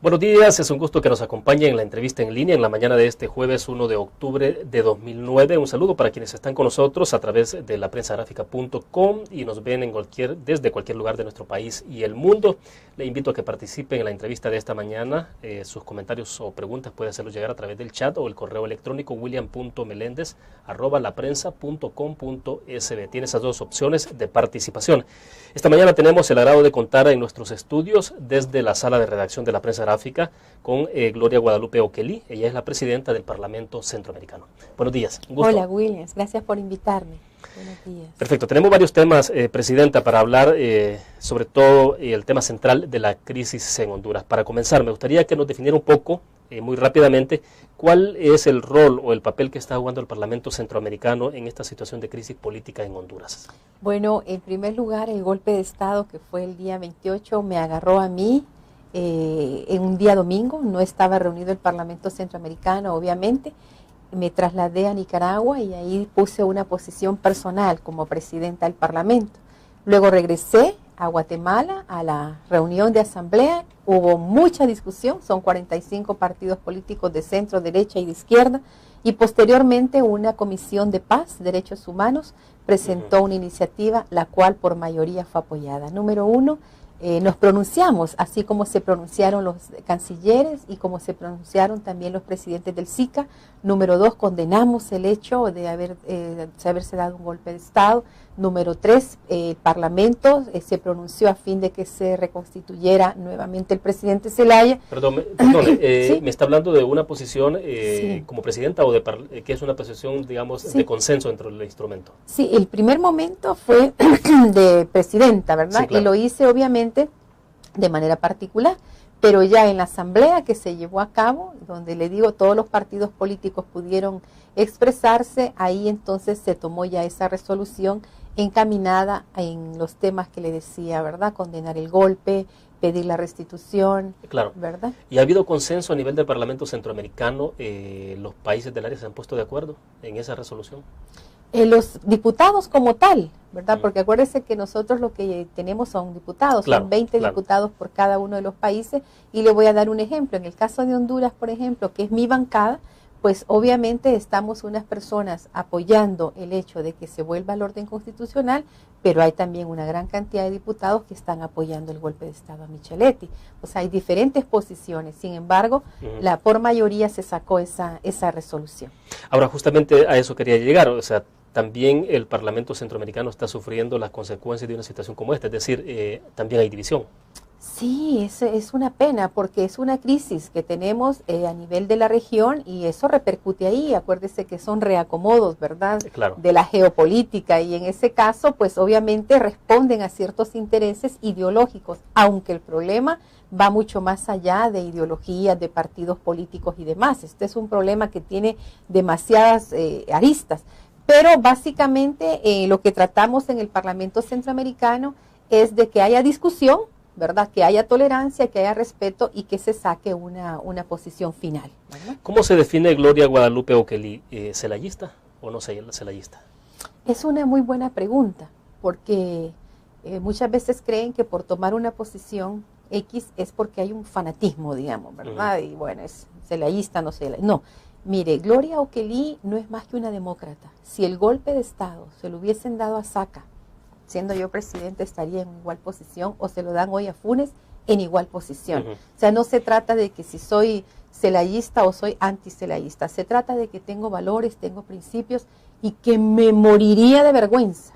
Buenos días, es un gusto que nos acompañe en la entrevista en línea en la mañana de este jueves 1 de octubre de 2009. Un saludo para quienes están con nosotros a través de laprensagráfica.com y nos ven desde cualquier lugar de nuestro país y el mundo. Le invito a que participen en la entrevista de esta mañana. Sus comentarios o preguntas pueden hacerlos llegar a través del chat o el correo electrónico william.melendez@laprensa.com.sb. Tiene esas dos opciones de participación. Esta mañana tenemos el agrado de contar en nuestros estudios desde la sala de redacción de La Prensa Gráfica con Gloria Guadalupe Oquelí. Ella es la presidenta del Parlamento Centroamericano. Buenos días. Un gusto. Hola, Williams. Gracias por invitarme. Buenos días. Perfecto. Tenemos varios temas, presidenta, para hablar sobre todo el tema central de la crisis en Honduras. Para comenzar, me gustaría que nos definiera un poco, muy rápidamente, cuál es el rol o el papel que está jugando el Parlamento Centroamericano en esta situación de crisis política en Honduras. Bueno, en primer lugar, el golpe de Estado que fue el día 28 me agarró a mí en un día domingo. No estaba reunido el Parlamento Centroamericano, obviamente. Me trasladé a Nicaragua y ahí puse una posición personal como presidenta del Parlamento. Luego regresé a Guatemala a la reunión de asamblea. Hubo mucha discusión, son 45 partidos políticos de centro, derecha y de izquierda, y posteriormente una comisión de paz, derechos humanos, presentó una iniciativa, la cual por mayoría fue apoyada. Número uno, nos pronunciamos, así como se pronunciaron los cancilleres y como se pronunciaron también los presidentes del SICA. Número dos, condenamos el hecho de haberse dado un golpe de Estado. Número tres, el Parlamento se pronunció a fin de que se reconstituyera nuevamente el presidente Zelaya. Perdón, ¿sí? Me está hablando de una posición sí, como presidenta o que es una posición, digamos, sí, de consenso dentro del instrumento. Sí, el primer momento fue de presidenta, ¿verdad? Sí, claro. Y lo hice obviamente de manera particular, pero ya en la asamblea que se llevó a cabo, donde le digo todos los partidos políticos pudieron expresarse, ahí entonces se tomó ya esa resolución encaminada en los temas que le decía, ¿verdad? Condenar el golpe, pedir la restitución, claro, ¿verdad? ¿Y ha habido consenso a nivel del Parlamento Centroamericano? ¿Los países del área se han puesto de acuerdo en esa resolución? Los diputados como tal, ¿verdad? Porque acuérdese que nosotros lo que tenemos son diputados, claro, son 20 diputados por cada uno de los países, y le voy a dar un ejemplo. En el caso de Honduras, por ejemplo, que es mi bancada, pues obviamente estamos unas personas apoyando el hecho de que se vuelva al orden constitucional, pero hay también una gran cantidad de diputados que están apoyando el golpe de Estado a Micheletti. O sea, hay diferentes posiciones, sin embargo, por mayoría se sacó esa resolución. Ahora, justamente a eso quería llegar, o sea, también el Parlamento Centroamericano está sufriendo las consecuencias de una situación como esta, es decir, también hay división. Sí, es una pena porque es una crisis que tenemos a nivel de la región y eso repercute ahí. Acuérdese que son reacomodos, ¿verdad? Claro. De la geopolítica, y en ese caso, pues obviamente responden a ciertos intereses ideológicos, aunque el problema va mucho más allá de ideologías, de partidos políticos y demás. Este es un problema que tiene demasiadas aristas, pero básicamente lo que tratamos en el Parlamento Centroamericano es de que haya discusión, ¿verdad? Que haya tolerancia, que haya respeto y que se saque una posición final, ¿verdad? ¿Cómo se define Gloria Guadalupe Oquelí? ¿Celayista o no celayista? Es una muy buena pregunta, porque muchas veces creen que por tomar una posición X es porque hay un fanatismo, digamos, ¿verdad? Y bueno, es celayista, no celayista. No, mire, Gloria Oquelí no es más que una demócrata. Si el golpe de Estado se lo hubiesen dado a Saca, siendo yo presidente, estaría en igual posición, o se lo dan hoy a Funes en igual posición. O sea, no se trata de que si soy celayista o soy anticelayista, se trata de que tengo valores, tengo principios y que me moriría de vergüenza,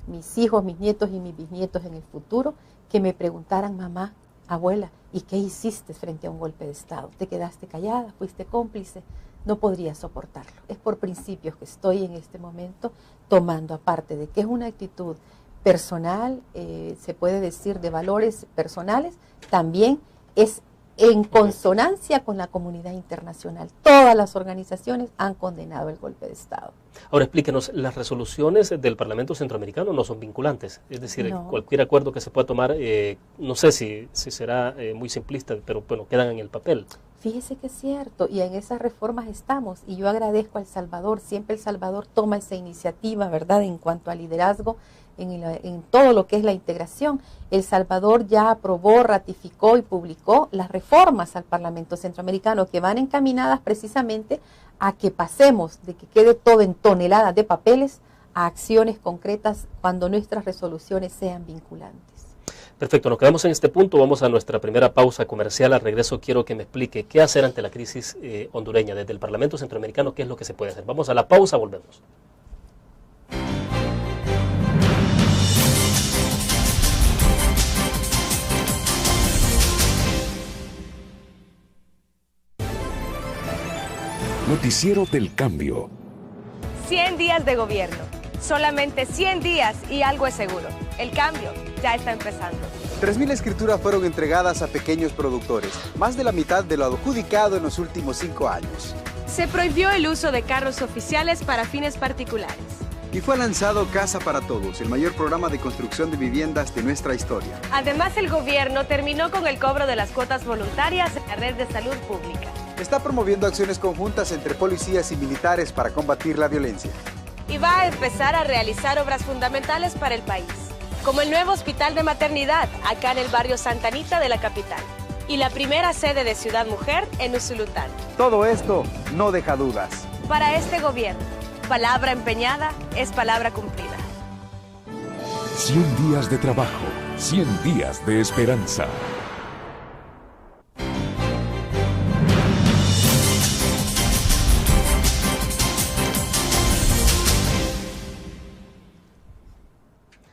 mis hijos, mis nietos y mis bisnietos en el futuro, que me preguntaran, mamá, abuela, ¿y qué hiciste frente a un golpe de Estado? ¿Te quedaste callada? ¿Fuiste cómplice? No podría soportarlo. Es por principios que estoy en este momento tomando, aparte de que es una actitud personal, se puede decir de valores personales, también es en consonancia con la comunidad internacional. Todas las organizaciones han condenado el golpe de Estado. Ahora explíquenos, las resoluciones del Parlamento Centroamericano no son vinculantes, es decir, no. Cualquier acuerdo que se pueda tomar, no sé si será muy simplista, pero bueno, quedan en el papel. Fíjese que es cierto, y en esas reformas estamos, y yo agradezco a El Salvador, siempre El Salvador toma esa iniciativa, ¿verdad?, en cuanto a liderazgo, en todo lo que es la integración. El Salvador ya aprobó, ratificó y publicó las reformas al Parlamento Centroamericano que van encaminadas precisamente a que pasemos de que quede todo en toneladas de papeles a acciones concretas cuando nuestras resoluciones sean vinculantes. Perfecto, nos quedamos en este punto, vamos a nuestra primera pausa comercial. Al regreso quiero que me explique qué hacer ante la crisis hondureña desde el Parlamento Centroamericano, qué es lo que se puede hacer. Vamos a la pausa, volvemos. Noticiero del Cambio. 100 días de gobierno, solamente 100 días y algo es seguro. El cambio ya está empezando. 3.000 escrituras fueron entregadas a pequeños productores, más de la mitad de lo adjudicado en los últimos 5 años. Se prohibió el uso de carros oficiales para fines particulares. Y fue lanzado Casa para Todos, el mayor programa de construcción de viviendas de nuestra historia. Además, el gobierno terminó con el cobro de las cuotas voluntarias en la red de salud pública. Está promoviendo acciones conjuntas entre policías y militares para combatir la violencia. Y va a empezar a realizar obras fundamentales para el país, como el nuevo hospital de maternidad acá en el barrio Santa Anita de la capital y la primera sede de Ciudad Mujer en Usulután. Todo esto no deja dudas. Para este gobierno, palabra empeñada es palabra cumplida. 100 días de trabajo, 100 días de esperanza.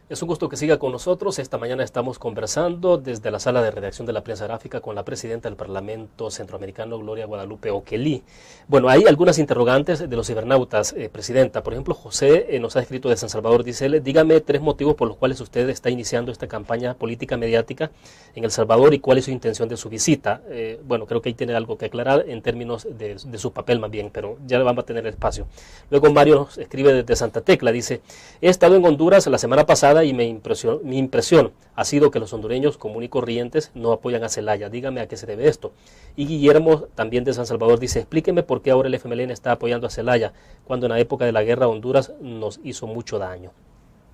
Es un gusto que siga con nosotros. Esta mañana estamos conversando desde la sala de redacción de la prensa gráfica con la presidenta del Parlamento Centroamericano, Gloria Guadalupe Oquelí. Bueno, hay algunas interrogantes de los cibernautas, presidenta. Por ejemplo, José nos ha escrito de San Salvador, dice él, dígame 3 motivos por los cuales usted está iniciando esta campaña política mediática en El Salvador y cuál es su intención de su visita. Bueno, creo que ahí tiene algo que aclarar en términos de su papel más bien, pero ya vamos a tener espacio. Luego Mario nos escribe desde Santa Tecla, dice, he estado en Honduras la semana pasada y mi impresión ha sido que los hondureños común y corrientes no apoyan a Zelaya. Dígame a qué se debe esto. Y Guillermo, también de San Salvador, dice, explíqueme por qué ahora el FMLN está apoyando a Zelaya, cuando en la época de la guerra Honduras nos hizo mucho daño.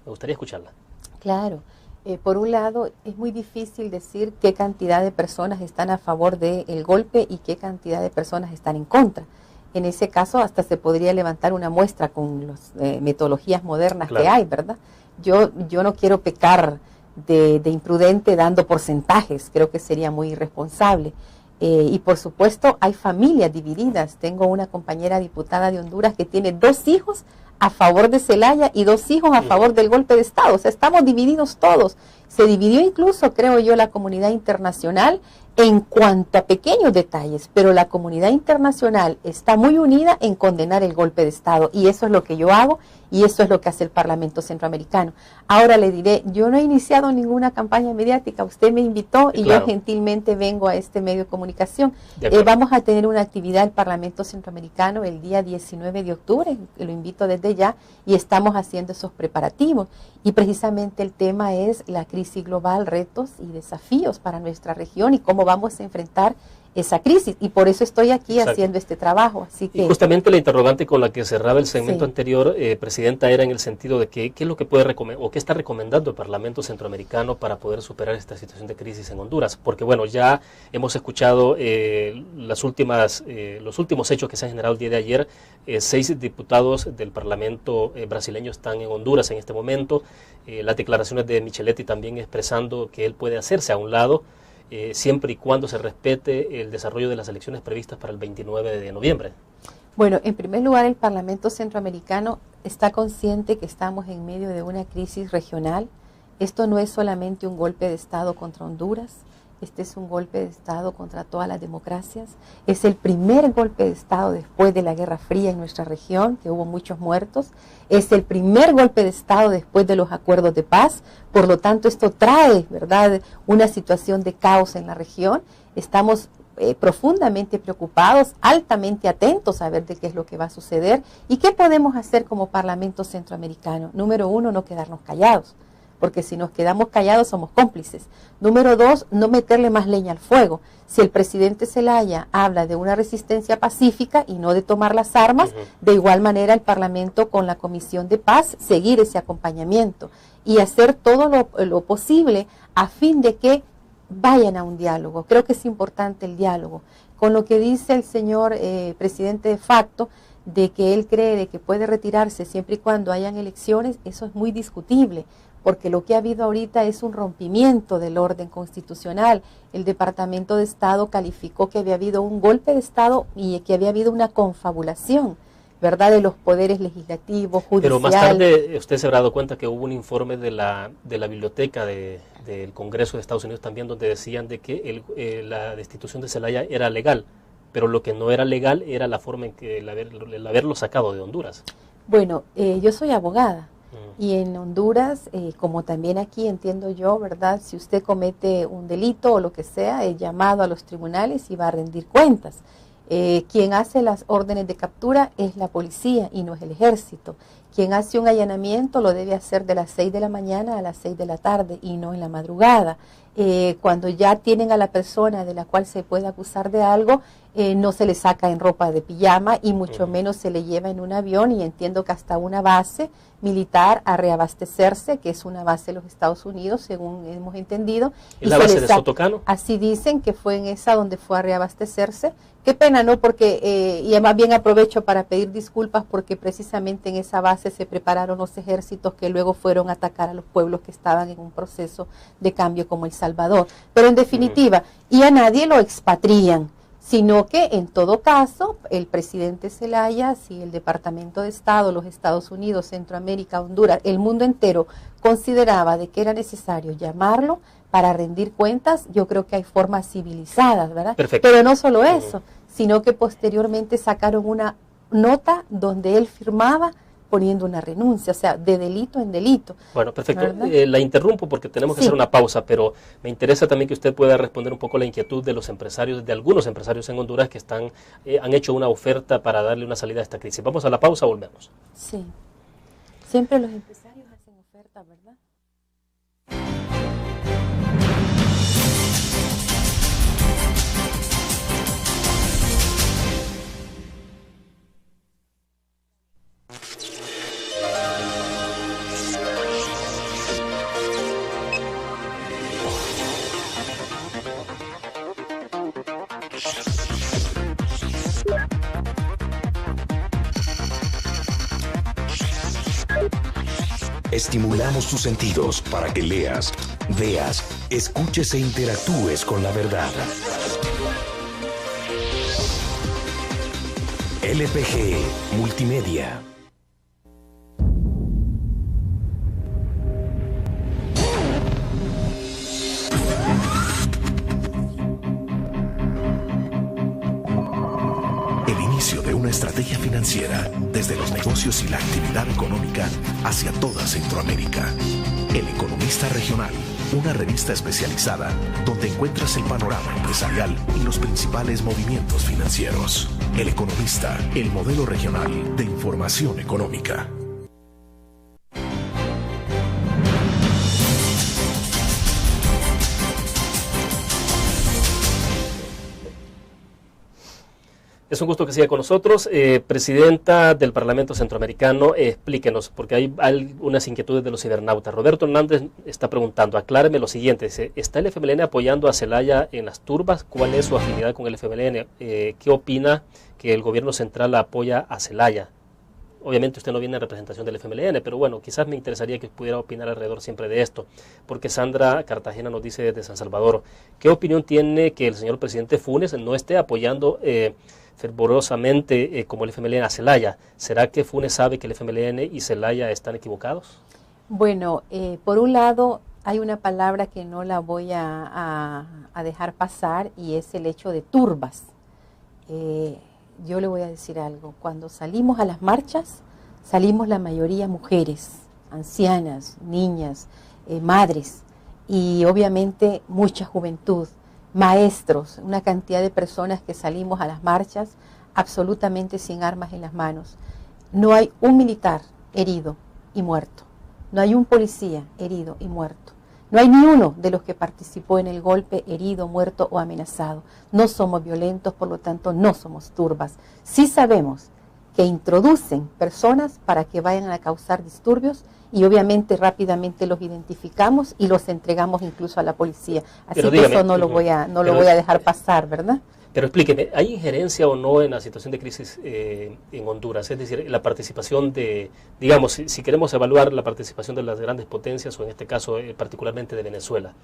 Me gustaría escucharla. Claro. Por un lado, es muy difícil decir qué cantidad de personas están a favor del golpe y qué cantidad de personas están en contra. En ese caso, hasta se podría levantar una muestra con las metodologías modernas que hay, ¿verdad? Yo no quiero pecar de imprudente dando porcentajes, creo que sería muy irresponsable. Y por supuesto hay familias divididas. Tengo una compañera diputada de Honduras que tiene 2 hijos a favor de Zelaya y 2 hijos a favor del golpe de Estado. O sea, estamos divididos todos. Se dividió incluso, creo yo, la comunidad internacional en cuanto a pequeños detalles, pero la comunidad internacional está muy unida en condenar el golpe de Estado y eso es lo que yo hago y eso es lo que hace el Parlamento Centroamericano. Ahora le diré, yo no he iniciado ninguna campaña mediática, usted me invitó y claro, yo gentilmente vengo a este medio de comunicación. Vamos a tener una actividad del Parlamento Centroamericano el día 19 de octubre, lo invito desde ya y estamos haciendo esos preparativos y precisamente el tema es la crisis global, retos y desafíos para nuestra región y cómo vamos a enfrentar esa crisis y por eso estoy aquí haciendo este trabajo. Así que, y justamente la interrogante con la que cerraba el segmento anterior, presidenta, era en el sentido de que, qué es lo que puede recomendar o qué está recomendando el Parlamento Centroamericano para poder superar esta situación de crisis en Honduras, porque bueno, ya hemos escuchado los últimos hechos que se han generado el día de ayer. 6 diputados del Parlamento brasileño están en Honduras en este momento, las declaraciones de Micheletti también expresando que él puede hacerse a un lado, siempre y cuando se respete el desarrollo de las elecciones previstas para el 29 de noviembre. Bueno, en primer lugar, el Parlamento Centroamericano está consciente que estamos en medio de una crisis regional. Esto no es solamente un golpe de Estado contra Honduras, este es un golpe de Estado contra todas las democracias. Es el primer golpe de Estado después de la Guerra Fría en nuestra región, que hubo muchos muertos. Es el primer golpe de Estado después de los acuerdos de paz. Por lo tanto, esto trae, ¿verdad?, una situación de caos en la región. Estamos profundamente preocupados, altamente atentos a ver de qué es lo que va a suceder y qué podemos hacer como Parlamento Centroamericano. Número 1, no quedarnos callados. porque si nos quedamos callados somos cómplices. Número 2, no meterle más leña al fuego. Si el presidente Zelaya habla de una resistencia pacífica y no de tomar las armas, de igual manera el Parlamento con la Comisión de Paz seguir ese acompañamiento y hacer todo lo posible a fin de que vayan a un diálogo. Creo que es importante el diálogo. Con lo que dice el señor presidente de facto, de que él cree de que puede retirarse siempre y cuando hayan elecciones, eso es muy discutible, porque lo que ha habido ahorita es un rompimiento del orden constitucional. El Departamento de Estado calificó que había habido un golpe de Estado y que había habido una confabulación, ¿verdad?, de los poderes legislativos, judicial. Pero más tarde usted se habrá dado cuenta que hubo un informe de la biblioteca del Congreso de Estados Unidos también, donde decían de que la destitución de Zelaya era legal, pero lo que no era legal era la forma en que el haberlo sacado de Honduras. Bueno, yo soy abogada. Y en Honduras, como también aquí entiendo yo, ¿verdad? Si usted comete un delito o lo que sea, es llamado a los tribunales y va a rendir cuentas. Quien hace las órdenes de captura es la policía y no es el ejército. Quien hace un allanamiento lo debe hacer de las 6 de la mañana a las 6 de la tarde y no en la madrugada. Cuando ya tienen a la persona de la cual se puede acusar de algo, no se le saca en ropa de pijama y mucho menos se le lleva en un avión, y entiendo que hasta una base militar a reabastecerse, que es una base de los Estados Unidos, según hemos entendido. ¿Es la base de Sotocano? Así dicen que fue en esa donde fue a reabastecerse. Qué pena, ¿no? Porque, y además bien aprovecho para pedir disculpas, porque precisamente en esa base se prepararon los ejércitos que luego fueron a atacar a los pueblos que estaban en un proceso de cambio como El Salvador. Pero en definitiva, y a nadie lo expatrian, sino que en todo caso el presidente Zelaya, si el Departamento de Estado, los Estados Unidos, Centroamérica, Honduras, el mundo entero consideraba de que era necesario llamarlo para rendir cuentas, yo creo que hay formas civilizadas, ¿verdad? Perfecto. Pero no solo eso, sino que posteriormente sacaron una nota donde él firmaba poniendo una renuncia, o sea, de delito en delito. Bueno, perfecto. La interrumpo porque tenemos que hacer una pausa, pero me interesa también que usted pueda responder un poco la inquietud de los empresarios, de algunos empresarios en Honduras que han hecho una oferta para darle una salida a esta crisis. Vamos a la pausa, volvemos. Sí. Siempre los empresarios hacen oferta, ¿verdad? Estimulamos tus sentidos para que leas, veas, escuches e interactúes con la verdad. LPG Multimedia. El inicio de una estrategia financiera desde los negocios y la actividad económica hacia toda Centroamérica. El Economista Regional, una revista especializada donde encuentras el panorama empresarial y los principales movimientos financieros. El Economista, el modelo regional de información económica. Es un gusto que siga con nosotros. Presidenta del Parlamento Centroamericano, explíquenos, porque hay unas inquietudes de los cibernautas. Roberto Hernández está preguntando, acláreme lo siguiente, ¿está el FMLN apoyando a Zelaya en las turbas? ¿Cuál es su afinidad con el FMLN? ¿Qué opina que el gobierno central apoya a Zelaya? Obviamente usted no viene en representación del FMLN, pero bueno, quizás me interesaría que pudiera opinar alrededor siempre de esto, porque Sandra Cartagena nos dice desde San Salvador, ¿qué opinión tiene que el señor presidente Funes no esté apoyando fervorosamente como el FMLN a Zelaya? ¿Será que Funes sabe que el FMLN y Zelaya están equivocados? Bueno, por un lado hay una palabra que no la voy a dejar pasar, y es el hecho de turbas. Yo le voy a decir algo, cuando salimos a las marchas, salimos la mayoría mujeres, ancianas, niñas, madres, y obviamente mucha juventud, maestros, una cantidad de personas que salimos a las marchas absolutamente sin armas en las manos. No hay un militar herido y muerto, No hay un policía herido y muerto. No hay ni uno de los que participó en el golpe herido, muerto o amenazado. No somos violentos, por lo tanto no somos turbas. Sí sabemos que introducen personas para que vayan a causar disturbios y obviamente rápidamente los identificamos y los entregamos incluso a la policía. Así que dígame, eso no lo voy a dejar pasar, ¿verdad? Pero explíqueme, ¿hay injerencia o no en la situación de crisis en Honduras? Es decir, la participación de, digamos, si queremos evaluar la participación de las grandes potencias, o en este caso particularmente de Venezuela,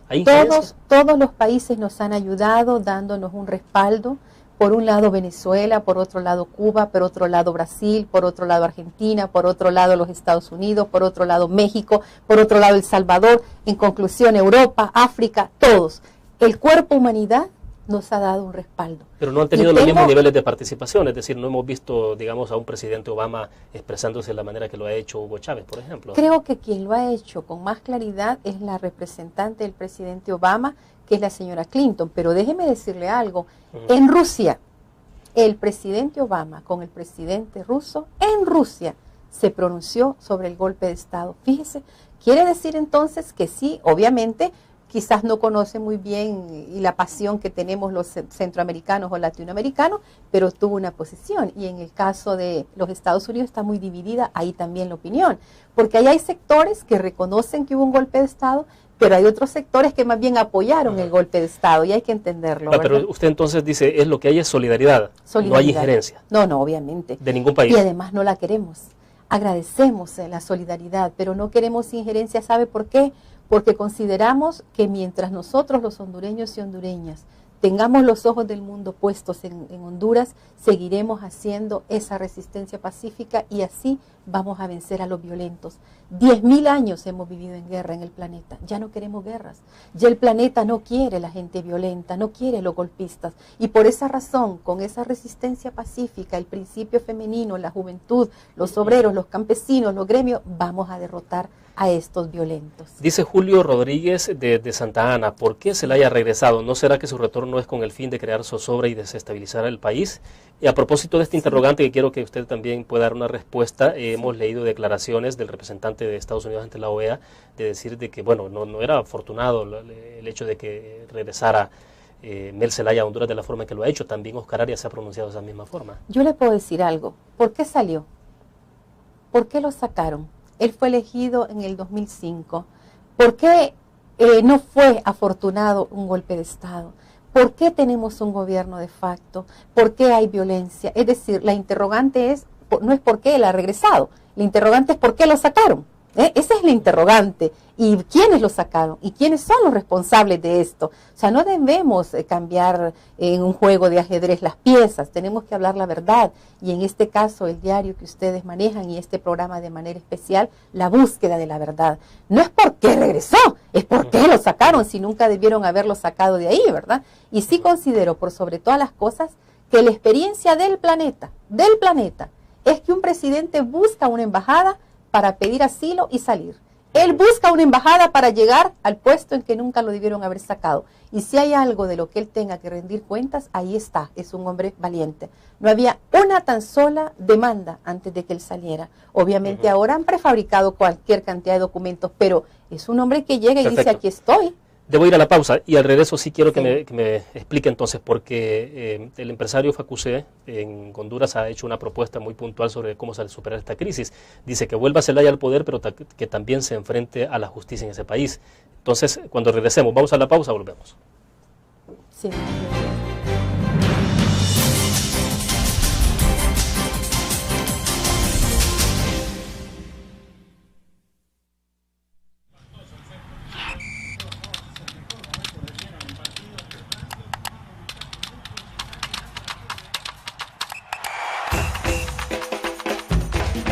¿hay injerencia? Todos los países nos han ayudado dándonos un respaldo. Por un lado Venezuela, por otro lado Cuba, por otro lado Brasil, por otro lado Argentina, por otro lado los Estados Unidos, por otro lado México, por otro lado El Salvador, en conclusión Europa, África, todos. El cuerpo humanidad nos ha dado un respaldo. Pero no han tenido los mismos niveles de participación, es decir, no hemos visto, digamos, a un presidente Obama expresándose de la manera que lo ha hecho Hugo Chávez, por ejemplo. Creo que quien lo ha hecho con más claridad es la representante del presidente Obama, que es la señora Clinton. Pero déjeme decirle algo, en Rusia, el presidente Obama con el presidente ruso, en Rusia, se pronunció sobre el golpe de Estado. Fíjese, quiere decir entonces que sí, obviamente, quizás no conoce muy bien y la pasión que tenemos los centroamericanos o latinoamericanos, pero tuvo una posición. Y en el caso de los Estados Unidos está muy dividida ahí también la opinión, porque ahí hay sectores que reconocen que hubo un golpe de Estado, pero hay otros sectores que más bien apoyaron el golpe de Estado, y hay que entenderlo. Pero usted entonces dice, es lo que hay es solidaridad, no hay injerencia. No, obviamente. De ningún país. Y además no la queremos. Agradecemos la solidaridad, pero no queremos injerencia. ¿Sabe por qué? Porque consideramos que mientras nosotros los hondureños y hondureñas tengamos los ojos del mundo puestos en Honduras, seguiremos haciendo esa resistencia pacífica y así vamos a vencer a los violentos. 10.000 años hemos vivido en guerra en el planeta, ya no queremos guerras, ya el planeta no quiere la gente violenta, no quiere los golpistas, y por esa razón, con esa resistencia pacífica, el principio femenino, la juventud, los obreros, los campesinos, los gremios, vamos a derrotar a estos violentos. Dice Julio Rodríguez de Santa Ana, ¿por qué se le haya regresado? ¿No será que su retorno es con el fin de crear zozobra y desestabilizar el país? Y a propósito de este interrogante, que quiero que usted también pueda dar una respuesta, hemos leído declaraciones del representante de Estados Unidos ante la OEA de decir de que, bueno, no era afortunado el hecho de que regresara Mel Zelaya a Honduras de la forma en que lo ha hecho. También Oscar Arias se ha pronunciado de esa misma forma. Yo le puedo decir algo. ¿Por qué salió? ¿Por qué lo sacaron? Él fue elegido en el 2005. ¿Por qué no fue afortunado un golpe de Estado? ¿Por qué tenemos un gobierno de facto? ¿Por qué hay violencia? Es decir, la interrogante no es por qué él ha regresado, la interrogante es por qué lo sacaron. Esa es la interrogante. ¿Y quiénes lo sacaron? ¿Y quiénes son los responsables de esto? O sea, no debemos cambiar en un juego de ajedrez las piezas, tenemos que hablar la verdad. Y en este caso, el diario que ustedes manejan y este programa de manera especial, la búsqueda de la verdad. No es por qué regresó, es por qué lo sacaron, si nunca debieron haberlo sacado de ahí, ¿verdad? Y sí considero, por sobre todas las cosas, que la experiencia del planeta, es que un presidente busca una embajada para pedir asilo y salir. Él busca una embajada para llegar al puesto en que nunca lo debieron haber sacado. Y si hay algo de lo que él tenga que rendir cuentas, ahí está, es un hombre valiente. No había una tan sola demanda antes de que él saliera. Obviamente ahora han prefabricado cualquier cantidad de documentos, pero es un hombre que llega y dice, aquí estoy. Debo ir a la pausa y al regreso sí quiero que me explique entonces, porque el empresario Facusé en Honduras ha hecho una propuesta muy puntual sobre cómo superar esta crisis. Dice que vuelva Zelaya al poder, pero que también se enfrente a la justicia en ese país. Entonces, cuando regresemos, vamos a la pausa, volvemos. Sí.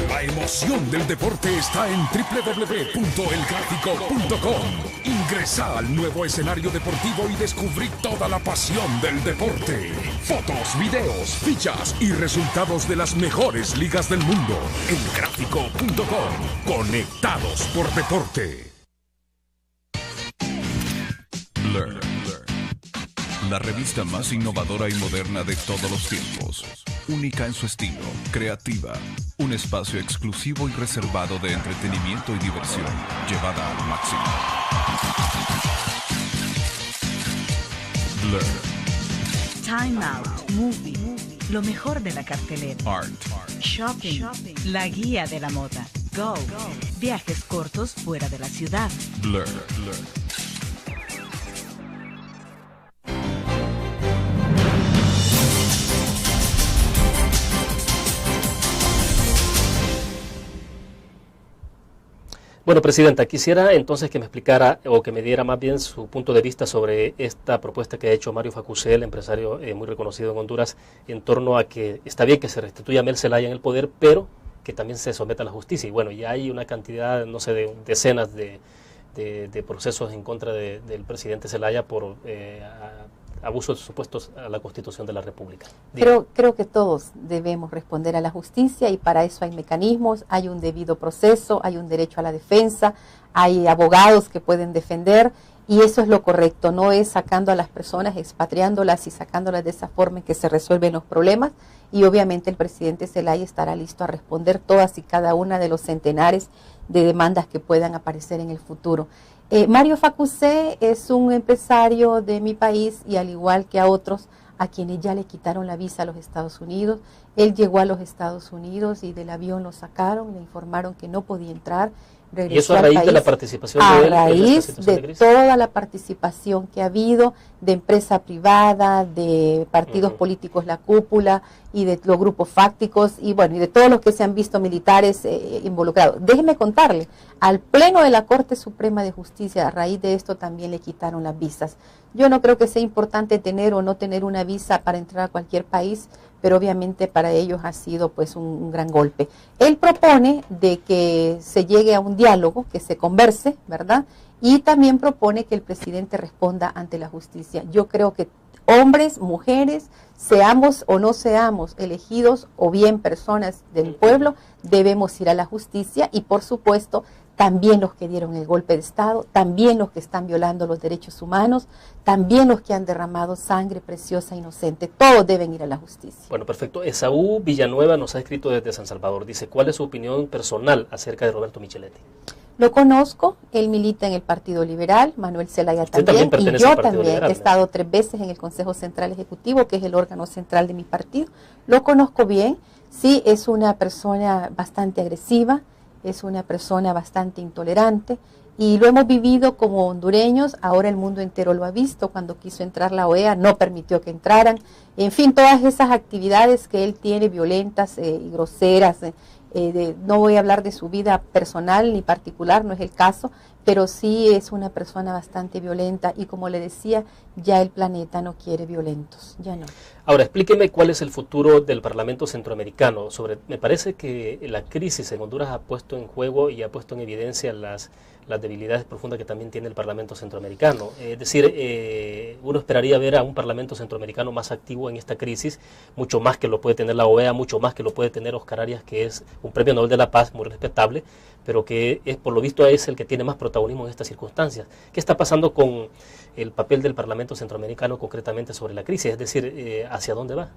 La emoción del deporte está en www.elgráfico.com. Ingresa al nuevo escenario deportivo y descubrí toda la pasión del deporte. Fotos, videos, fichas y resultados de las mejores ligas del mundo. Elgráfico.com. Conectados por deporte. Learn. La revista más innovadora y moderna de todos los tiempos. única en su estilo, creativa, un espacio exclusivo y reservado de entretenimiento y diversión, llevada al máximo. Blur. Time Out Movie, lo mejor de la cartelera. Art. Shopping, la guía de la moda. Go, viajes cortos fuera de la ciudad. Blur. Bueno, Presidenta, quisiera entonces que me explicara o que me diera más bien su punto de vista sobre esta propuesta que ha hecho Mario Facusé, el empresario muy reconocido en Honduras, en torno a que está bien que se restituya a Mel Zelaya en el poder, pero que también se someta a la justicia. Y bueno, ya hay una cantidad, no sé, de decenas de procesos en contra del presidente Zelaya por abusos supuestos a la Constitución de la República. Creo que todos debemos responder a la justicia y para eso hay mecanismos, hay un debido proceso, hay un derecho a la defensa, hay abogados que pueden defender y eso es lo correcto, no es sacando a las personas, expatriándolas y sacándolas de esa forma en que se resuelven los problemas y obviamente el presidente Zelaya estará listo a responder todas y cada una de los centenares de demandas que puedan aparecer en el futuro. Mario Facusé es un empresario de mi país y al igual que a otros a quienes ya le quitaron la visa a los Estados Unidos, él llegó a los Estados Unidos y del avión lo sacaron, le informaron que no podía entrar. ¿Y eso a raíz de la participación de él? A raíz de toda la participación que ha habido de empresa privada, de partidos políticos, la cúpula y de los grupos fácticos y bueno, y de todos los que se han visto militares involucrados. Déjeme contarle, al Pleno de la Corte Suprema de Justicia, a raíz de esto también le quitaron las visas. Yo no creo que sea importante tener o no tener una visa para entrar a cualquier país, pero obviamente para ellos ha sido pues un gran golpe. Él propone de que se llegue a un diálogo, que se converse, ¿verdad? Y también propone que el presidente responda ante la justicia. Yo creo que hombres, mujeres, seamos o no seamos elegidos o bien personas del pueblo, debemos ir a la justicia y por supuesto también los que dieron el golpe de Estado, también los que están violando los derechos humanos, también los que han derramado sangre preciosa e inocente, todos deben ir a la justicia. Bueno, perfecto. Esaú Villanueva nos ha escrito desde San Salvador. Dice, ¿cuál es su opinión personal acerca de Roberto Micheletti? Lo conozco, él milita en el Partido Liberal, Manuel Zelaya también y yo también liberal, he estado 3 veces en el Consejo Central Ejecutivo, que es el órgano central de mi partido. Lo conozco bien, sí, es una persona bastante agresiva, es una persona bastante intolerante y lo hemos vivido como hondureños, ahora el mundo entero lo ha visto, cuando quiso entrar la OEA no permitió que entraran, en fin, todas esas actividades que él tiene violentas y groseras, no voy a hablar de su vida personal ni particular, no es el caso, pero sí es una persona bastante violenta y como le decía, ya el planeta no quiere violentos, ya no. Ahora, explíqueme cuál es el futuro del Parlamento Centroamericano. Me parece que la crisis en Honduras ha puesto en juego y ha puesto en evidencia las debilidades profundas que también tiene el Parlamento Centroamericano. Es decir, uno esperaría ver a un Parlamento Centroamericano más activo en esta crisis, mucho más que lo puede tener la OEA, mucho más que lo puede tener Oscar Arias, que es un premio Nobel de la Paz muy respetable, pero que es, por lo visto es el que tiene más protagonismo en estas circunstancias. ¿Qué está pasando con el papel del Parlamento Centroamericano concretamente sobre la crisis? Es decir, ¿hacia dónde va?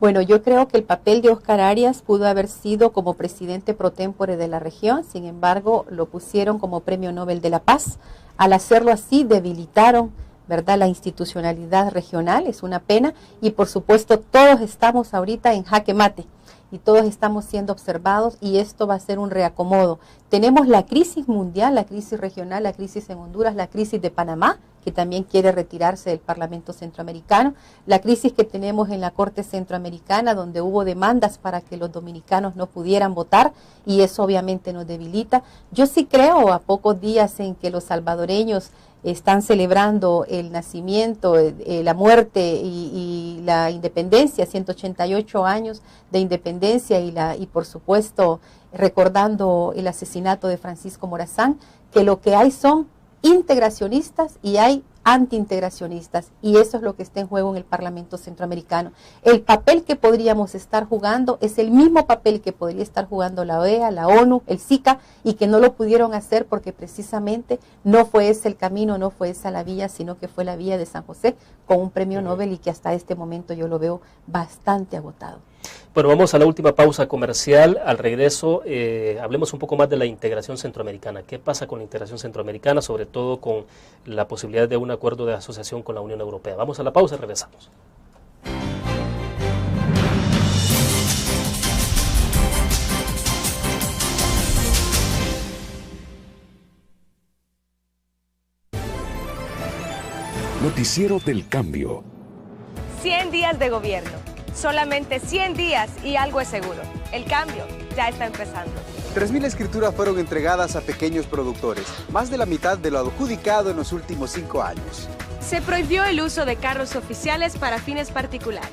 Bueno, yo creo que el papel de Oscar Arias pudo haber sido como presidente pro tempore de la región, sin embargo, lo pusieron como premio Nobel de la Paz. Al hacerlo así, debilitaron, ¿verdad?, la institucionalidad regional, es una pena, y por supuesto todos estamos ahorita en jaque mate. Y todos estamos siendo observados y esto va a ser un reacomodo. Tenemos la crisis mundial, la crisis regional, la crisis en Honduras, la crisis de Panamá, que también quiere retirarse del Parlamento Centroamericano, la crisis que tenemos en la Corte Centroamericana, donde hubo demandas para que los dominicanos no pudieran votar y eso obviamente nos debilita. Yo sí creo, a pocos días en que los salvadoreños están celebrando el nacimiento, la muerte y la independencia, 188 años de independencia y por supuesto recordando el asesinato de Francisco Morazán, que lo que hay son integracionistas y hay antiintegracionistas y eso es lo que está en juego en el Parlamento Centroamericano. El papel que podríamos estar jugando es el mismo papel que podría estar jugando la OEA, la ONU, el SICA y que no lo pudieron hacer porque precisamente no fue ese el camino, no fue esa la vía, sino que fue la vía de San José con un premio Nobel y que hasta este momento yo lo veo bastante agotado. Bueno, vamos a la última pausa comercial. Al regreso, hablemos un poco más de la integración centroamericana. ¿Qué pasa con la integración centroamericana, sobre todo con la posibilidad de un acuerdo de asociación con la Unión Europea? Vamos a la pausa y regresamos. Noticiero del Cambio. 100 días de gobierno. Solamente 100 días y algo es seguro. El cambio ya está empezando. 3.000 escrituras fueron entregadas a pequeños productores, más de la mitad de lo adjudicado en los últimos 5 años. Se prohibió el uso de carros oficiales para fines particulares.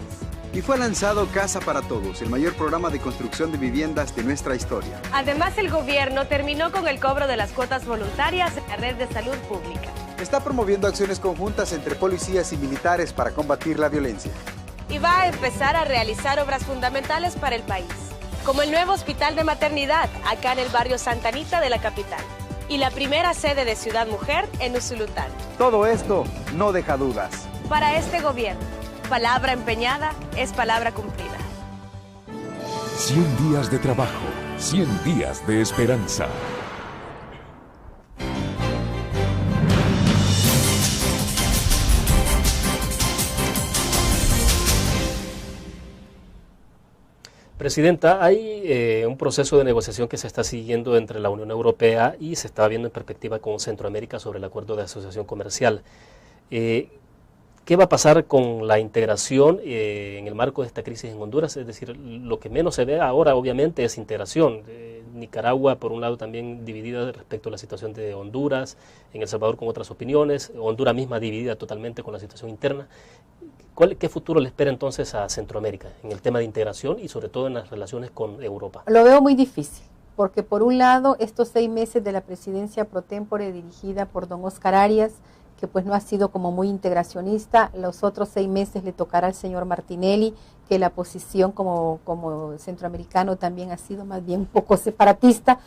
Y fue lanzado Casa para Todos, el mayor programa de construcción de viviendas de nuestra historia. Además, el gobierno terminó con el cobro de las cuotas voluntarias en la red de salud pública. Está promoviendo acciones conjuntas entre policías y militares para combatir la violencia. Y va a empezar a realizar obras fundamentales para el país, como el nuevo hospital de maternidad acá en el barrio Santa Anita de la capital y la primera sede de Ciudad Mujer en Usulután. Todo esto no deja dudas. Para este gobierno, palabra empeñada es palabra cumplida. 100 días de trabajo, 100 días de esperanza. Presidenta, hay un proceso de negociación que se está siguiendo entre la Unión Europea y se está viendo en perspectiva con Centroamérica sobre el acuerdo de asociación comercial. ¿Qué va a pasar con la integración en el marco de esta crisis en Honduras? Es decir, lo que menos se ve ahora obviamente es integración. Nicaragua, por un lado, también dividida respecto a la situación de Honduras, en El Salvador con otras opiniones, Honduras misma dividida totalmente con la situación interna. ¿Qué futuro le espera entonces a Centroamérica en el tema de integración y sobre todo en las relaciones con Europa? Lo veo muy difícil, porque por un lado estos 6 meses de la presidencia pro tempore dirigida por don Oscar Arias, que pues no ha sido como muy integracionista, los otros 6 meses le tocará al señor Martinelli, que la posición como centroamericano también ha sido más bien un poco separatista.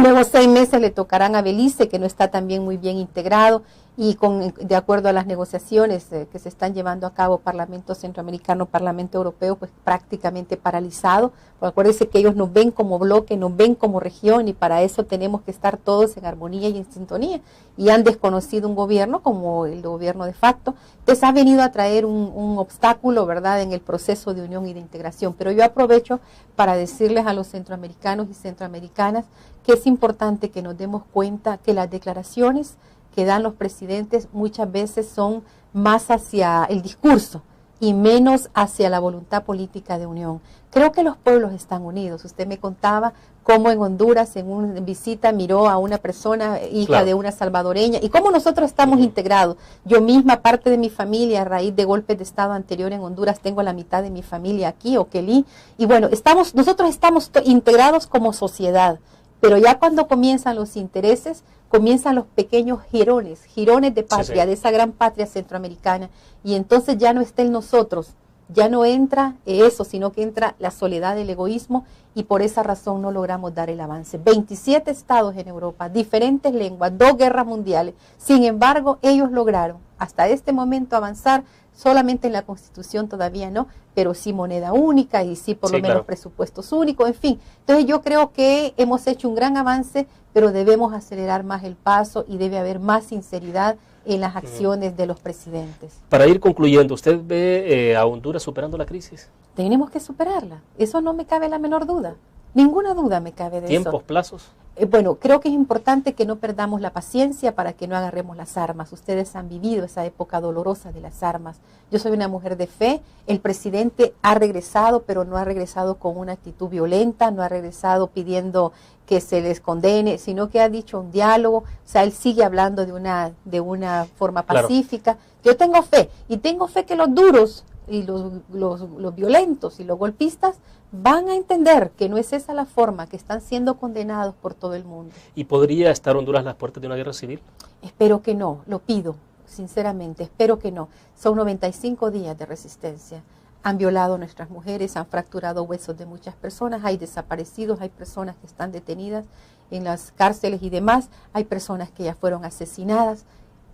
Luego 6 meses le tocarán a Belice, que no está también muy bien integrado, y de acuerdo a las negociaciones que se están llevando a cabo, Parlamento Centroamericano, Parlamento Europeo, pues prácticamente paralizado. Pues acuérdense que ellos nos ven como bloque, nos ven como región, y para eso tenemos que estar todos en armonía y en sintonía, y han desconocido un gobierno como el gobierno de facto. Entonces ha venido a traer un obstáculo, ¿verdad?, en el proceso de unión y de integración. Pero yo aprovecho para decirles a los centroamericanos y centroamericanas que es importante que nos demos cuenta que las declaraciones que dan los presidentes muchas veces son más hacia el discurso y menos hacia la voluntad política de unión. Creo que los pueblos están unidos. Usted me contaba cómo en Honduras, en una visita, miró a una persona, hija de una salvadoreña, y cómo nosotros estamos integrados. Yo misma, parte de mi familia, a raíz de golpes de Estado anterior en Honduras, tengo la mitad de mi familia aquí, Oquelí, y bueno, nosotros estamos integrados como sociedad. Pero ya cuando comienzan los intereses, comienzan los pequeños jirones de patria, de esa gran patria centroamericana, y entonces ya no está en nosotros, ya no entra eso, sino que entra la soledad, el egoísmo, y por esa razón no logramos dar el avance. 27 estados en Europa, diferentes lenguas, 2 guerras mundiales, sin embargo ellos lograron hasta este momento avanzar. Solamente en la Constitución todavía no, pero sí moneda única y sí por lo menos presupuestos únicos, en fin. Entonces yo creo que hemos hecho un gran avance, pero debemos acelerar más el paso y debe haber más sinceridad en las acciones de los presidentes. Para ir concluyendo, ¿usted ve a Honduras superando la crisis? Tenemos que superarla, eso no me cabe la menor duda. Ninguna duda me cabe de eso. ¿Tiempos, plazos? Bueno, creo que es importante que no perdamos la paciencia para que no agarremos las armas. Ustedes han vivido esa época dolorosa de las armas. Yo soy una mujer de fe. El presidente ha regresado, pero no ha regresado con una actitud violenta, no ha regresado pidiendo que se les condene, sino que ha dicho un diálogo. O sea, él sigue hablando de una forma pacífica. Yo tengo fe, y tengo fe que los duros y los violentos y los golpistas van a entender que no es esa la forma, que están siendo condenados por todo el mundo. ¿Y podría estar Honduras a las puertas de una guerra civil? Espero que no, lo pido, sinceramente, espero que no. Son 95 días de resistencia. Han violado a nuestras mujeres, han fracturado huesos de muchas personas, hay desaparecidos, hay personas que están detenidas en las cárceles y demás, hay personas que ya fueron asesinadas,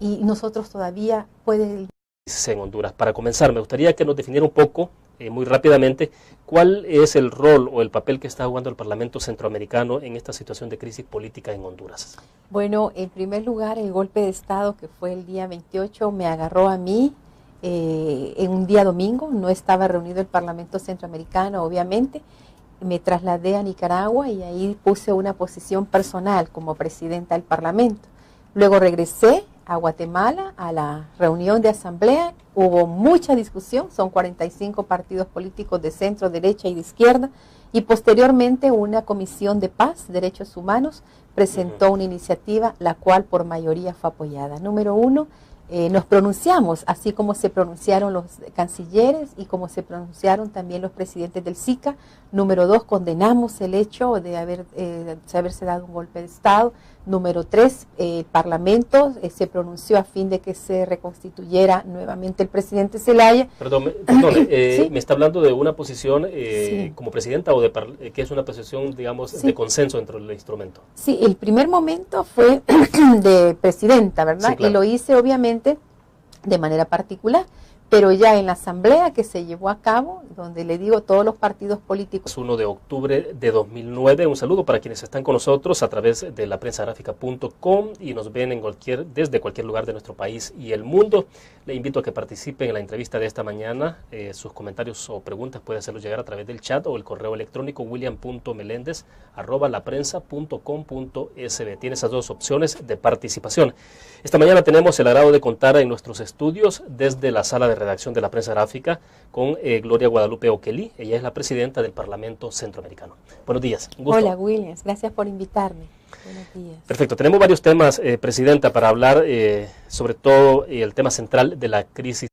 y nosotros todavía en Honduras. Para comenzar, me gustaría que nos definiera un poco muy rápidamente, ¿cuál es el rol o el papel que está jugando el Parlamento Centroamericano en esta situación de crisis política en Honduras? Bueno, en primer lugar, el golpe de Estado que fue el día 28 me agarró a mí en un día domingo. No estaba reunido el Parlamento Centroamericano, obviamente. Me trasladé a Nicaragua y ahí puse una posición personal como presidenta del Parlamento. Luego regresé a Guatemala a la reunión de asamblea. Hubo mucha discusión, son 45 partidos políticos de centro, derecha y de izquierda, y posteriormente una comisión de paz, derechos humanos, presentó una iniciativa, la cual por mayoría fue apoyada. Número uno, nos pronunciamos, así como se pronunciaron los cancilleres y como se pronunciaron también los presidentes del SICA. Número dos, condenamos el hecho de haberse dado un golpe de Estado. Número tres, el Parlamento se pronunció a fin de que se reconstituyera nuevamente el presidente Zelaya. Perdón, ¿Sí? me está hablando de una posición Sí. como presidenta o que es una posición, digamos, Sí. de consenso dentro del instrumento. Sí, el primer momento fue de presidenta, ¿verdad? Sí, claro. Y lo hice obviamente de manera particular, pero ya en la asamblea que se llevó a cabo, donde le digo todos los partidos políticos. 1 de octubre de 2009. Un saludo para quienes están con nosotros a través de la prensagráfica.com y nos ven desde cualquier lugar de nuestro país y el mundo. Le invito a que participen en la entrevista de esta mañana. Sus comentarios o preguntas pueden hacerlos llegar a través del chat o el correo electrónico william.melendez@laprensa.com.sb. Tiene esas dos opciones de participación. Esta mañana tenemos el agrado de contar en nuestros estudios desde la sala de redacción de la Prensa Gráfica con Gloria Guadalupe Oquelí. Ella es la presidenta del Parlamento Centroamericano. Buenos días. Un gusto. Hola, Williams, gracias por invitarme. Buenos días. Perfecto, tenemos varios temas, presidenta, para hablar sobre todo el tema central de la crisis.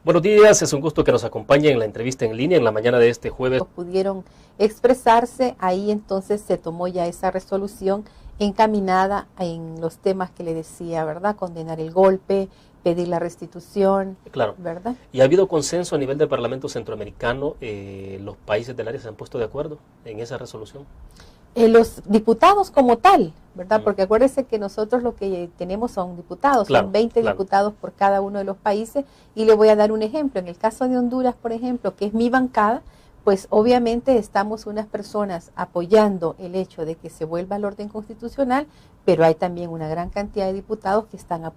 Buenos días, es un gusto que nos acompañe en la entrevista en línea en la mañana de este jueves. Pudieron expresarse, ahí entonces se tomó ya esa resolución encaminada en los temas que le decía, ¿verdad? Condenar el golpe, pedir la restitución, Claro. ¿verdad? ¿Y ha habido consenso a nivel del Parlamento Centroamericano? ¿Los países del área se han puesto de acuerdo en esa resolución? Los diputados como tal, ¿verdad? Porque acuérdese que nosotros lo que tenemos son diputados, Claro, son 20 claro. diputados por cada uno de los países, y le voy a dar un ejemplo. En el caso de Honduras, por ejemplo, que es mi bancada, pues obviamente estamos unas personas apoyando el hecho de que se vuelva al orden constitucional, pero hay también una gran cantidad de diputados que están apoyando